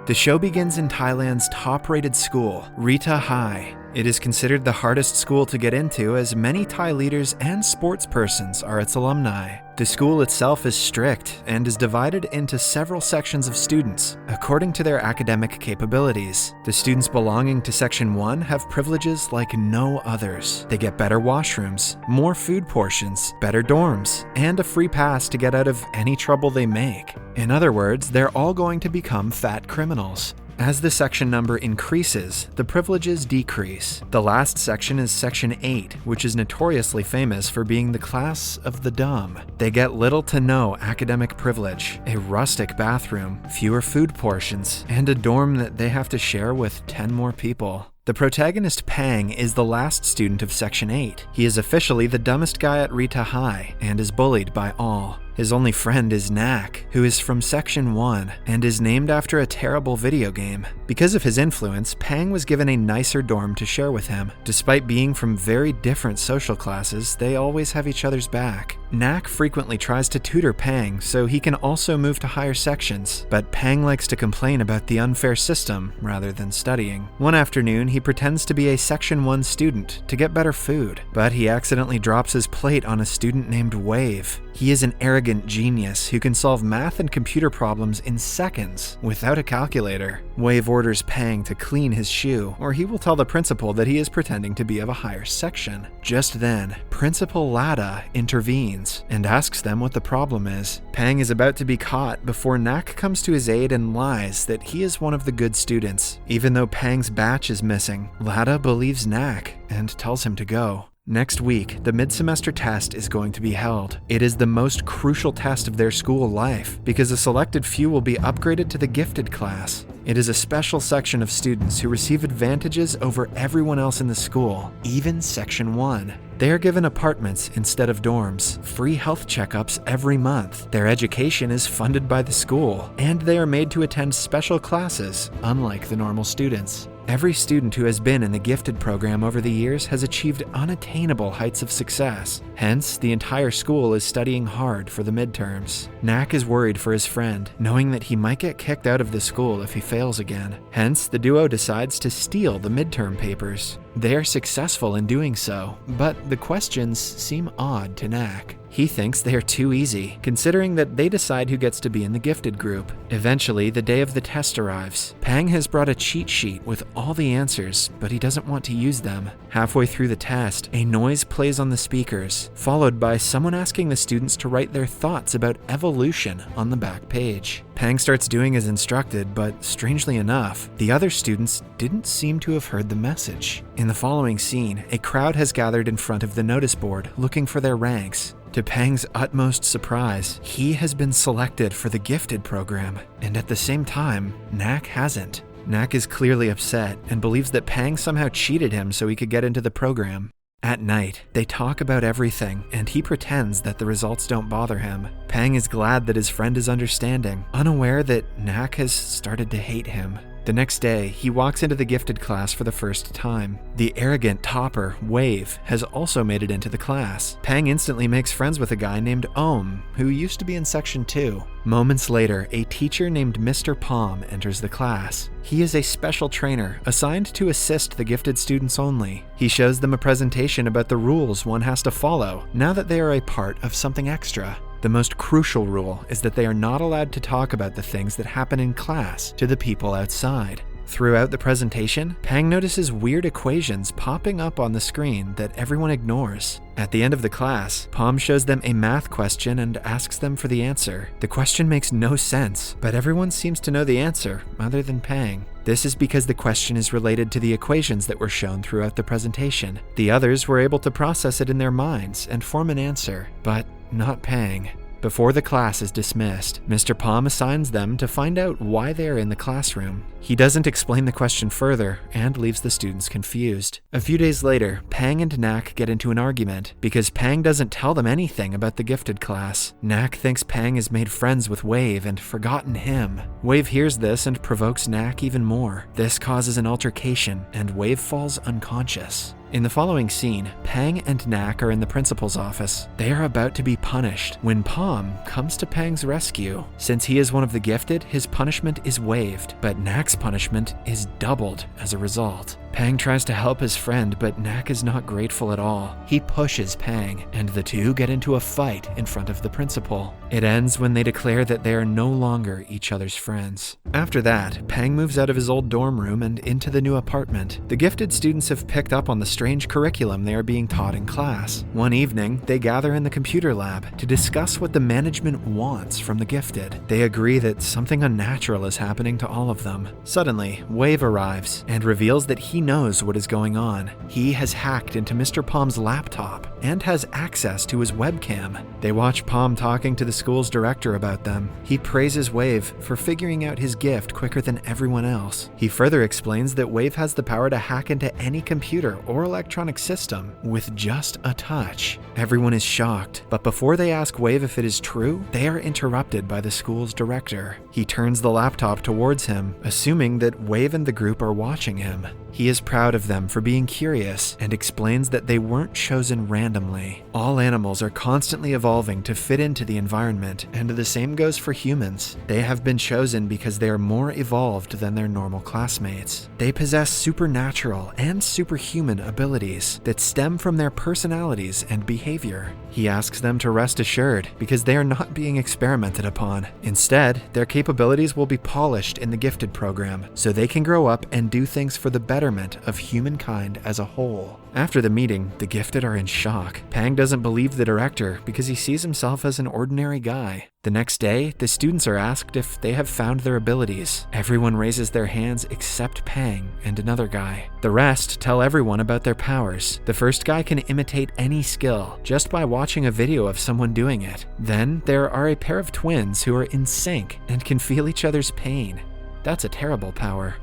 The show begins in Thailand's top-rated school, Ritdha High. It is considered the hardest school to get into, as many Thai leaders and sports persons are its alumni. The school itself is strict and is divided into several sections of students, according to their academic capabilities. The students belonging to Section 1 have privileges like no others. They get better washrooms, more food portions, better dorms, and a free pass to get out of any trouble they make. In other words, they're all going to become fat criminals. As the section number increases, the privileges decrease. The last section is Section 8, which is notoriously famous for being the class of the dumb. They get little to no academic privilege, a rustic bathroom, fewer food portions, and a dorm that they have to share with 10 more people. The protagonist, Pang, is the last student of Section 8. He is officially the dumbest guy at Ritdha High and is bullied by all. His only friend is Nak, who is from Section 1 and is named after a terrible video game. Because of his influence, Pang was given a nicer dorm to share with him. Despite being from very different social classes, they always have each other's back. Nak frequently tries to tutor Pang so he can also move to higher sections, but Pang likes to complain about the unfair system rather than studying. One afternoon, he pretends to be a Section 1 student to get better food, but he accidentally drops his plate on a student named Wave. He is an arrogant genius who can solve math and computer problems in seconds without a calculator. Wave orders Pang to clean his shoe, or he will tell the principal that he is pretending to be of a higher section. Just then, Principal Lada intervenes and asks them what the problem is. Pang is about to be caught before Nak comes to his aid and lies that he is one of the good students. Even though Pang's batch is missing, Lada believes Nak and tells him to go. Next week, the mid-semester test is going to be held. It is the most crucial test of their school life because a selected few will be upgraded to the gifted class. It is a special section of students who receive advantages over everyone else in the school, even Section 1. They are given apartments instead of dorms, free health checkups every month. Their education is funded by the school, and they are made to attend special classes, unlike the normal students. Every student who has been in the gifted program over the years has achieved unattainable heights of success. Hence, the entire school is studying hard for the midterms. Nak is worried for his friend, knowing that he might get kicked out of the school if he fails again. Hence, the duo decides to steal the midterm papers. They are successful in doing so, but the questions seem odd to Nak. He thinks they are too easy, considering that they decide who gets to be in the gifted group. Eventually, the day of the test arrives. Pang has brought a cheat sheet with all the answers, but he doesn't want to use them. Halfway through the test, a noise plays on the speakers, followed by someone asking the students to write their thoughts about evolution on the back page. Pang starts doing as instructed, but strangely enough, the other students didn't seem to have heard the message. In the following scene, a crowd has gathered in front of the notice board looking for their ranks. To Pang's utmost surprise, he has been selected for the gifted program, and at the same time, Nak hasn't. Nak is clearly upset and believes that Pang somehow cheated him so he could get into the program. At night, they talk about everything, and he pretends that the results don't bother him. Pang is glad that his friend is understanding, unaware that Nak has started to hate him. The next day, he walks into the gifted class for the first time. The arrogant topper, Wave, has also made it into the class. Pang instantly makes friends with a guy named Om, who used to be in Section 2. Moments later, a teacher named Mr. Palm enters the class. He is a special trainer assigned to assist the gifted students only. He shows them a presentation about the rules one has to follow now that they are a part of something extra. The most crucial rule is that they are not allowed to talk about the things that happen in class to the people outside. Throughout the presentation, Pang notices weird equations popping up on the screen that everyone ignores. At the end of the class, Palm shows them a math question and asks them for the answer. The question makes no sense, but everyone seems to know the answer, other than Pang. This is because the question is related to the equations that were shown throughout the presentation. The others were able to process it in their minds and form an answer, but not Pang. Before the class is dismissed, Mr. Palm assigns them to find out why they are in the classroom. He doesn't explain the question further and leaves the students confused. A few days later, Pang and Nak get into an argument because Pang doesn't tell them anything about the gifted class. Nak thinks Pang has made friends with Wave and forgotten him. Wave hears this and provokes Nak even more. This causes an altercation and Wave falls unconscious. In the following scene, Pang and Nak are in the principal's office. They are about to be punished when Palm comes to Pang's rescue. Since he is one of the gifted, his punishment is waived, but Nak's punishment is doubled as a result. Pang tries to help his friend, but Nak is not grateful at all. He pushes Pang, and the two get into a fight in front of the principal. It ends when they declare that they are no longer each other's friends. After that, Pang moves out of his old dorm room and into the new apartment. The gifted students have picked up on the strange curriculum they are being taught in class. One evening, they gather in the computer lab to discuss what the management wants from the gifted. They agree that something unnatural is happening to all of them. Suddenly, Wave arrives and reveals that he knows what is going on. He has hacked into Mr. Palm's laptop and has access to his webcam. They watch Palm talking to the school's director about them. He praises Wave for figuring out his gift quicker than everyone else. He further explains that Wave has the power to hack into any computer or electronic system with just a touch. Everyone is shocked, but before they ask Wave if it is true, they are interrupted by the school's director. He turns the laptop towards him, assuming that Wave and the group are watching him. He is proud of them for being curious and explains that they weren't chosen randomly. All animals are constantly evolving to fit into the environment, and the same goes for humans. They have been chosen because they are more evolved than their normal classmates. They possess supernatural and superhuman abilities that stem from their personalities and behavior. He asks them to rest assured because they are not being experimented upon. Instead, their capabilities will be polished in the gifted program so they can grow up and do things for the betterment of humankind as a whole. After the meeting, the gifted are in shock. Pang doesn't believe the director because he sees himself as an ordinary guy. The next day, the students are asked if they have found their abilities. Everyone raises their hands except Pang and another guy. The rest tell everyone about their powers. The first guy can imitate any skill just by watching a video of someone doing it. Then there are a pair of twins who are in sync and can feel each other's pain. That's a terrible power.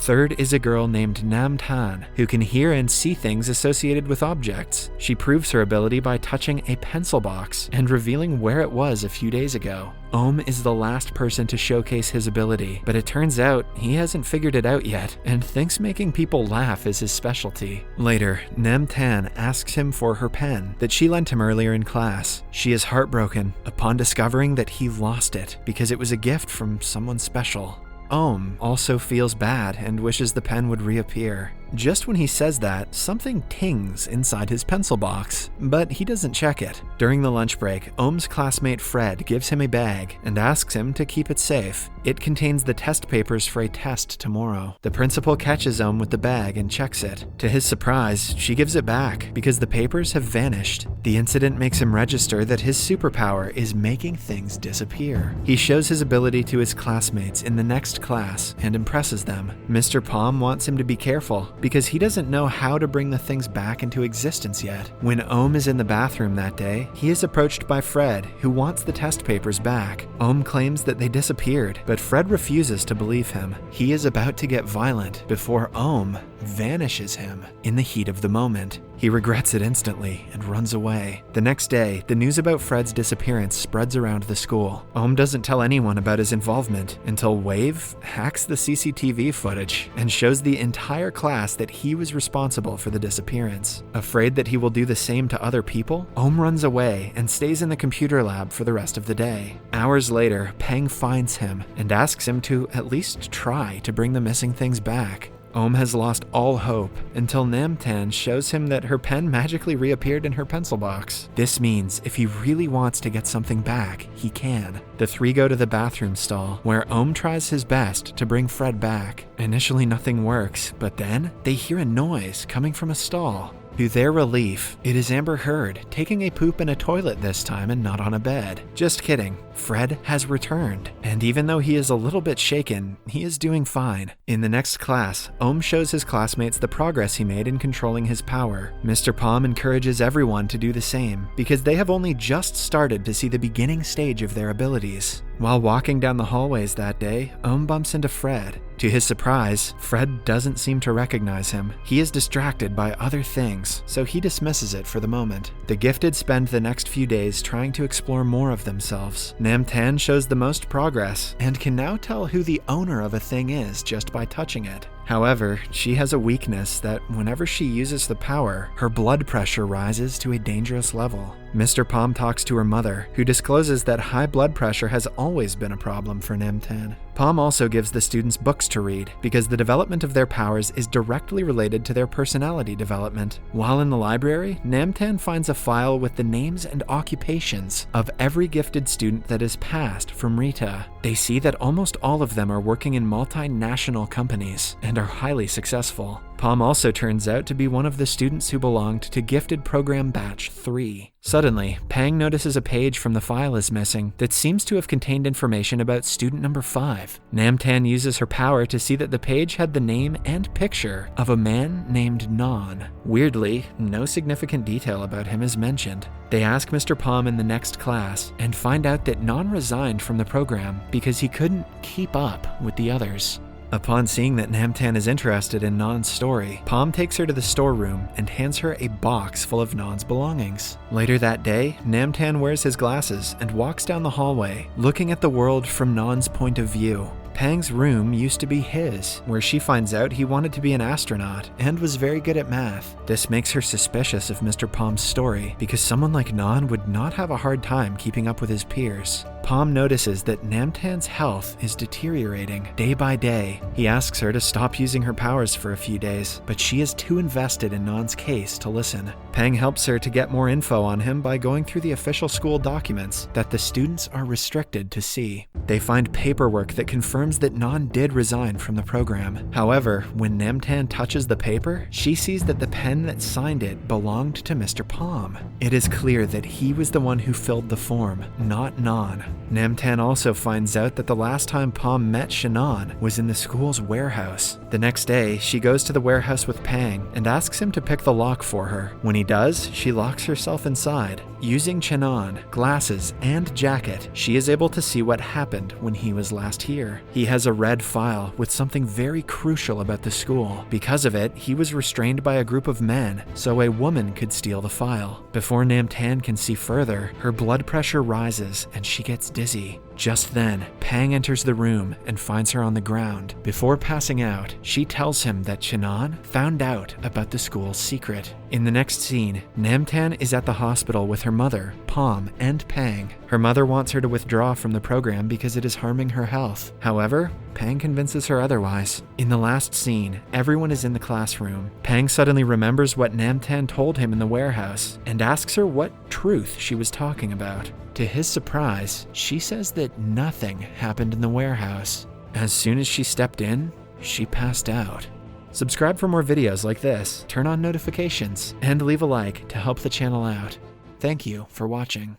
Third is a girl named Nam Tan, who can hear and see things associated with objects. She proves her ability by touching a pencil box and revealing where it was a few days ago. Om is the last person to showcase his ability, but it turns out he hasn't figured it out yet and thinks making people laugh is his specialty. Later, Nam Tan asks him for her pen that she lent him earlier in class. She is heartbroken upon discovering that he lost it because it was a gift from someone special. Om also feels bad and wishes the pen would reappear. Just when he says that, something tings inside his pencil box, but he doesn't check it. During the lunch break, Om's classmate Fred gives him a bag and asks him to keep it safe. It contains the test papers for a test tomorrow. The principal catches Om with the bag and checks it. To his surprise, she gives it back because the papers have vanished. The incident makes him register that his superpower is making things disappear. He shows his ability to his classmates in the next class and impresses them. Mr. Palm wants him to be careful because he doesn't know how to bring the things back into existence yet. When Om is in the bathroom that day, he is approached by Fred, who wants the test papers back. Om claims that they disappeared, but Fred refuses to believe him. He is about to get violent before Om vanishes him in the heat of the moment. He regrets it instantly and runs away. The next day, the news about Fred's disappearance spreads around the school. Om doesn't tell anyone about his involvement until Wave hacks the CCTV footage and shows the entire class that he was responsible for the disappearance. Afraid that he will do the same to other people, Om runs away and stays in the computer lab for the rest of the day. Hours later, Pang finds him and asks him to at least try to bring the missing things back. Om has lost all hope until Namtan shows him that her pen magically reappeared in her pencil box. This means if he really wants to get something back, he can. The three go to the bathroom stall, where Om tries his best to bring Fred back. Initially nothing works, but then they hear a noise coming from a stall. To their relief, it is Amber Heard taking a poop in a toilet this time and not on a bed. Just kidding, Fred has returned, and even though he is a little bit shaken, he is doing fine. In the next class, Om shows his classmates the progress he made in controlling his power. Mr. Palm encourages everyone to do the same, because they have only just started to see the beginning stage of their abilities. While walking down the hallways that day, Om bumps into Fred. To his surprise, Fred doesn't seem to recognize him. He is distracted by other things, so he dismisses it for the moment. The gifted spend the next few days trying to explore more of themselves. Namtan shows the most progress and can now tell who the owner of a thing is just by touching it. However, she has a weakness that whenever she uses the power, her blood pressure rises to a dangerous level. Mr. Palm talks to her mother, who discloses that high blood pressure has always been a problem for Namtan. Palm also gives the students books to read because the development of their powers is directly related to their personality development. While in the library, Namtan finds a file with the names and occupations of every gifted student that has passed from Ritdha. They see that almost all of them are working in multinational companies and are highly successful. Palm also turns out to be one of the students who belonged to Gifted Program Batch 3. Suddenly, Pang notices a page from the file is missing that seems to have contained information about student number 5. Namtan uses her power to see that the page had the name and picture of a man named Non. Weirdly, no significant detail about him is mentioned. They ask Mr. Palm in the next class and find out that Non resigned from the program because he couldn't keep up with the others. Upon seeing that Namtan is interested in Non's story, Palm takes her to the storeroom and hands her a box full of Non's belongings. Later that day, Namtan wears his glasses and walks down the hallway, looking at the world from Non's point of view. Pang's room used to be his, where she finds out he wanted to be an astronaut and was very good at math. This makes her suspicious of Mr. Palm's story because someone like Non would not have a hard time keeping up with his peers. Palm notices that Namtan's health is deteriorating day by day. He asks her to stop using her powers for a few days, but she is too invested in Non's case to listen. Pang helps her to get more info on him by going through the official school documents that the students are restricted to see. They find paperwork that confirms that Non did resign from the program. However, when Namtan touches the paper, she sees that the pen that signed it belonged to Mr. Palm. It is clear that he was the one who filled the form, not Non. Namtan also finds out that the last time Palm met Shannon was in the school's warehouse. The next day, she goes to the warehouse with Pang and asks him to pick the lock for her. When he does, she locks herself inside. Using Shannon, glasses, and jacket, she is able to see what happened when he was last here. He has a red file with something very crucial about the school. Because of it, he was restrained by a group of men, so a woman could steal the file. Before Namtan can see further, her blood pressure rises and she gets dizzy. Just then, Pang enters the room and finds her on the ground. Before passing out, she tells him that Shannon found out about the school's secret. In the next scene, Namtan is at the hospital with her mother, Palm, and Pang. Her mother wants her to withdraw from the program because it is harming her health. However, Pang convinces her otherwise. In the last scene, everyone is in the classroom. Pang suddenly remembers what Namtan told him in the warehouse and asks her what truth she was talking about. To his surprise, she says that nothing happened in the warehouse. As soon as she stepped in, she passed out. Subscribe for more videos like this, turn on notifications, and leave a like to help the channel out. Thank you for watching.